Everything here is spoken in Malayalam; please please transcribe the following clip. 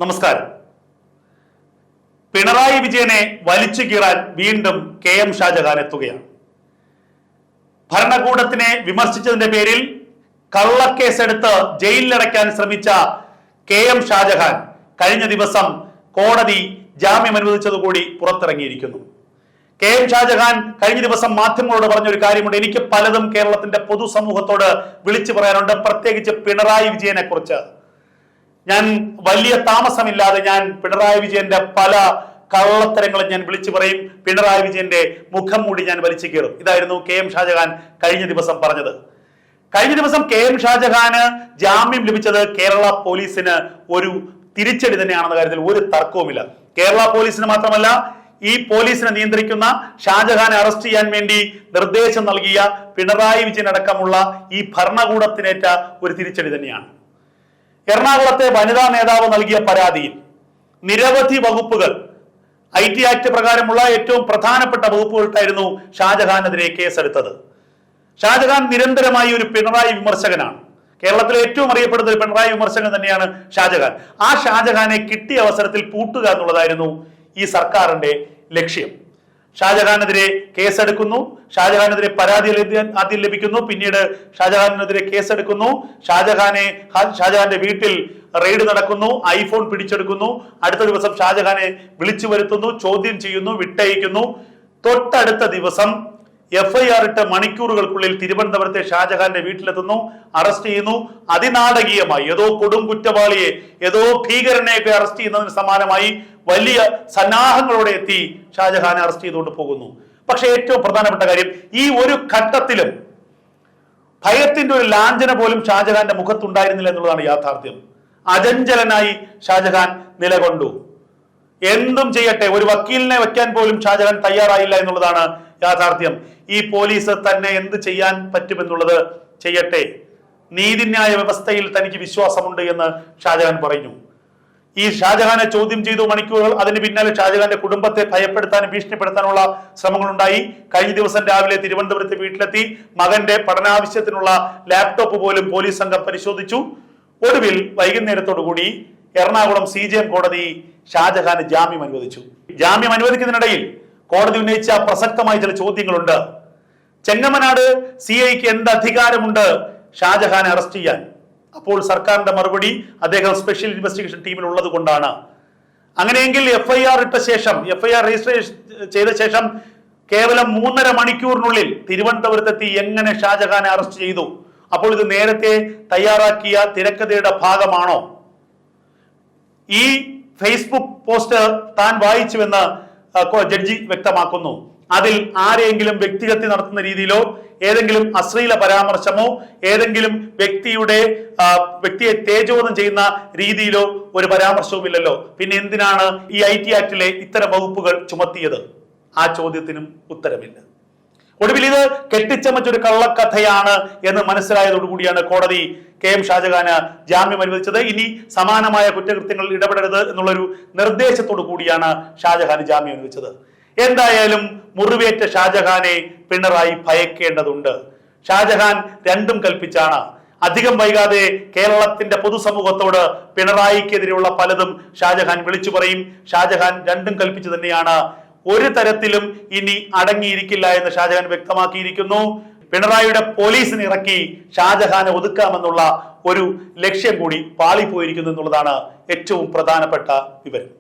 നമസ്കാരം. പിണറായി വിജയനെ വലിച്ചു കീറാൻ വീണ്ടും കെ.എം. ഷാജഹാൻ എത്തുകയാണ്. ഭരണകൂടത്തിനെ വിമർശിച്ചതിന്റെ പേരിൽ കള്ളക്കേസെടുത്ത് ജയിലിലടയ്ക്കാൻ ശ്രമിച്ച കെ.എം. ഷാജഹാൻ കഴിഞ്ഞ ദിവസം കോടതി ജാമ്യം അനുവദിച്ചതുകൂടി പുറത്തിറങ്ങിയിരിക്കുന്നു. കെ.എം. ഷാജഹാൻ കഴിഞ്ഞ ദിവസം മാധ്യമങ്ങളോട് പറഞ്ഞൊരു കാര്യമുണ്ട്. എനിക്ക് പലതും കേരളത്തിന്റെ പൊതുസമൂഹത്തോട് വിളിച്ചു പറയാനുണ്ട്, പ്രത്യേകിച്ച് പിണറായി വിജയനെ കുറിച്ച്. ഞാൻ വലിയ താമസമില്ലാതെ ഞാൻ പിണറായി വിജയന്റെ പല കള്ളത്തരങ്ങളും ഞാൻ വിളിച്ചു പറയും, പിണറായി വിജയന്റെ മുഖം മൂടി ഞാൻ വലിച്ചു കീറും. ഇതായിരുന്നു കെ.എം. ഷാജഹാൻ കഴിഞ്ഞ ദിവസം പറഞ്ഞത്. കഴിഞ്ഞ ദിവസം കെ.എം. ഷാജഹാന് ജാമ്യം ലഭിച്ചത് കേരള പോലീസിന് ഒരു തിരിച്ചടി തന്നെയാണെന്ന കാര്യത്തിൽ ഒരു തർക്കവുമില്ല. കേരള പോലീസിന് മാത്രമല്ല, ഈ പോലീസിനെ നിയന്ത്രിക്കുന്ന ഷാജഹാനെ അറസ്റ്റ് ചെയ്യാൻ വേണ്ടി നിർദ്ദേശം നൽകിയ പിണറായി വിജയൻ അടക്കമുള്ള ഈ ഭരണകൂടത്തിനേറ്റ ഒരു തിരിച്ചടി തന്നെയാണ്. എറണാകുളത്തെ വനിതാ നേതാവ് നൽകിയ പരാതിയിൽ നിരവധി വകുപ്പുകൾ, IT ആക്ട് പ്രകാരമുള്ള ഏറ്റവും പ്രധാനപ്പെട്ട വകുപ്പുകൾക്കായിരുന്നു ഷാജഹാനെതിരെ കേസെടുത്തത്. ഷാജഹാൻ നിരന്തരമായി ഒരു പിണറായി വിമർശകനാണ്. കേരളത്തിലെ ഏറ്റവും അറിയപ്പെടുന്ന ഒരു പിണറായി വിമർശകൻ തന്നെയാണ് ഷാജഹാൻ. ആ ഷാജഹാനെ കിട്ടിയ അവസരത്തിൽ പൂട്ടുക എന്നുള്ളതായിരുന്നു ഈ സർക്കാരിന്റെ ലക്ഷ്യം. ഷാജഹാനെതിരെ കേസെടുക്കുന്നു, ഷാജഹാനെതിരെ പരാതി ആദ്യം ലഭിക്കുന്നു, പിന്നീട് ഷാജഹാനെതിരെ കേസെടുക്കുന്നു, ഷാജഹാന്റെ വീട്ടിൽ റെയ്ഡ് നടക്കുന്നു, ഐഫോൺ പിടിച്ചെടുക്കുന്നു, അടുത്ത ദിവസം ഷാജഹാനെ വിളിച്ചു വരുത്തുന്നു, ചോദ്യം ചെയ്യുന്നു, വിട്ടയക്കുന്നു. തൊട്ടടുത്ത ദിവസം FIR ഇട്ട് മണിക്കൂറുകൾക്കുള്ളിൽ തിരുവനന്തപുരത്തെ ഷാജഹാന്റെ വീട്ടിലെത്തുന്നു, അറസ്റ്റ് ചെയ്യുന്നു. അതിനാടകീയമായി ഏതോ കൊടും കുറ്റവാളിയെ, ഏതോ ഭീകരനെയൊക്കെ അറസ്റ്റ് ചെയ്യുന്നതിന് സമാനമായി വലിയ സന്നാഹങ്ങളോടെ എത്തി ഷാജഹാനെ അറസ്റ്റ് ചെയ്തുകൊണ്ട് പോകുന്നു. പക്ഷെ ഏറ്റവും പ്രധാനപ്പെട്ട കാര്യം, ഈ ഒരു ഘട്ടത്തിലും ഭയത്തിന്റെ ഒരു ലാഞ്ചന പോലും ഷാജഹാന്റെ മുഖത്തുണ്ടായിരുന്നില്ല എന്നുള്ളതാണ് യാഥാർത്ഥ്യം. അചഞ്ചലനായി ഷാജഹാൻ നിലകൊണ്ടു. എന്തും ചെയ്യട്ടെ, ഒരു വക്കീലിനെ വെക്കാൻ പോലും ഷാജഹാൻ തയ്യാറായില്ല എന്നുള്ളതാണ് യാഥാർത്ഥ്യം. ഈ പോലീസ് തന്നെ എന്ത് ചെയ്യാൻ പറ്റുമെന്നുള്ളത് ചെയ്യട്ടെ, നീതിന്യായ വ്യവസ്ഥയിൽ തനിക്ക് വിശ്വാസമുണ്ട് എന്ന് ഷാജഹാൻ പറഞ്ഞു. ഈ ഷാജഹാനെ ചോദ്യം ചെയ്തു മണിക്കൂറുകൾ. അതിന് പിന്നാലെ ഷാജഹാന്റെ കുടുംബത്തെ ഭയപ്പെടുത്താനും ഭീഷണിപ്പെടുത്താനുള്ള ശ്രമങ്ങളുണ്ടായി. കഴിഞ്ഞ ദിവസം രാവിലെ തിരുവനന്തപുരത്ത് വീട്ടിലെത്തി മകന്റെ പഠനാവശ്യത്തിനുള്ള ലാപ്ടോപ്പ് പോലും പോലീസ് സംഘം പരിശോധിച്ചു. ഒടുവിൽ വൈകുന്നേരത്തോടുകൂടി എറണാകുളം CJM കോടതി ഷാജഹാന് ജാമ്യം അനുവദിച്ചു. ജാമ്യം അനുവദിക്കുന്നതിനിടയിൽ കോടതി ഉന്നയിച്ച പ്രസക്തമായ ചില ചോദ്യങ്ങളുണ്ട്. ചെങ്ങമനാട് CIക്ക് എന്ത് അധികാരമുണ്ട് ഷാജഹാനെ അറസ്റ്റ് ചെയ്യാൻ? അപ്പോൾ സർക്കാരിന്റെ മറുപടി, അദ്ദേഹം സ്പെഷ്യൽ ഇൻവെസ്റ്റിഗേഷൻ ടീമിൽ ഉള്ളത് കൊണ്ടാണ്. അങ്ങനെയെങ്കിൽ FIR ഇട്ട ശേഷം, FIR രജിസ്റ്റർ ചെയ്ത ശേഷം കേവലം 3.5 മണിക്കൂറിനുള്ളിൽ തിരുവനന്തപുരത്തെത്തി എങ്ങനെ ഷാജഹാനെ അറസ്റ്റ് ചെയ്തു? അപ്പോൾ ഇത് നേരത്തെ തയ്യാറാക്കിയ തിരക്കഥയുടെ ഭാഗമാണോ? ഈ ഫേസ്ബുക്ക് പോസ്റ്റ് താൻ വായിച്ചുവെന്ന് ജഡ്ജി വ്യക്തമാക്കുന്നു. അതിൽ ആരെങ്കിലും വ്യക്തിഹത്യ നടത്തുന്ന രീതിയിലോ ഏതെങ്കിലും അശ്ലീല പരാമർശമോ ഏതെങ്കിലും വ്യക്തിയെ തേജോധനം ചെയ്യുന്ന രീതിയിലോ ഒരു പരാമർശവും ഇല്ലല്ലോ. പിന്നെ എന്തിനാണ് ഈ IT ആക്ടിലെ ഇത്തരം വകുപ്പുകൾ ചുമത്തിയത്? ആ ചോദ്യത്തിനും ഉത്തരമില്ല. ഒടുവിൽ ഇത് കെട്ടിച്ചമച്ചൊരു കള്ളക്കഥയാണ് എന്ന് മനസ്സിലായതോടുകൂടിയാണ് കോടതി കെ.എം. ഷാജഹാന് ജാമ്യം അനുവദിച്ചത്. ഇനി സമാനമായ കുറ്റകൃത്യങ്ങളിൽ ഇടപെടരുത് എന്നുള്ളൊരു നിർദ്ദേശത്തോടു കൂടിയാണ് ഷാജഹാന് ജാമ്യം അനുവദിച്ചത്. എന്തായാലും മുറിവേറ്റ ഷാജഹാനെ പിണറായി ഭയക്കേണ്ടതുണ്ട്. ഷാജഹാൻ രണ്ടും കൽപ്പിച്ചാണ്. അധികം വൈകാതെ കേരളത്തിന്റെ പൊതുസമൂഹത്തോട് പിണറായിക്കെതിരെയുള്ള പലതും ഷാജഹാൻ വിളിച്ചു പറയും. ഷാജഹാൻ രണ്ടും കൽപ്പിച്ചു തന്നെയാണ്. ഒരു തരത്തിലും ഇനി അടങ്ങിയിരിക്കില്ല എന്ന് ഷാജഹാൻ വ്യക്തമാക്കിയിരിക്കുന്നു. പിണറായിയുടെ പോലീസിനെ ഇറക്കി ഷാജഹാനെ ഒതുക്കാമെന്നുള്ള ഒരു ലക്ഷ്യം കൂടി പാളിപ്പോയിരിക്കുന്നു എന്നുള്ളതാണ് ഏറ്റവും പ്രധാനപ്പെട്ട വിവരം.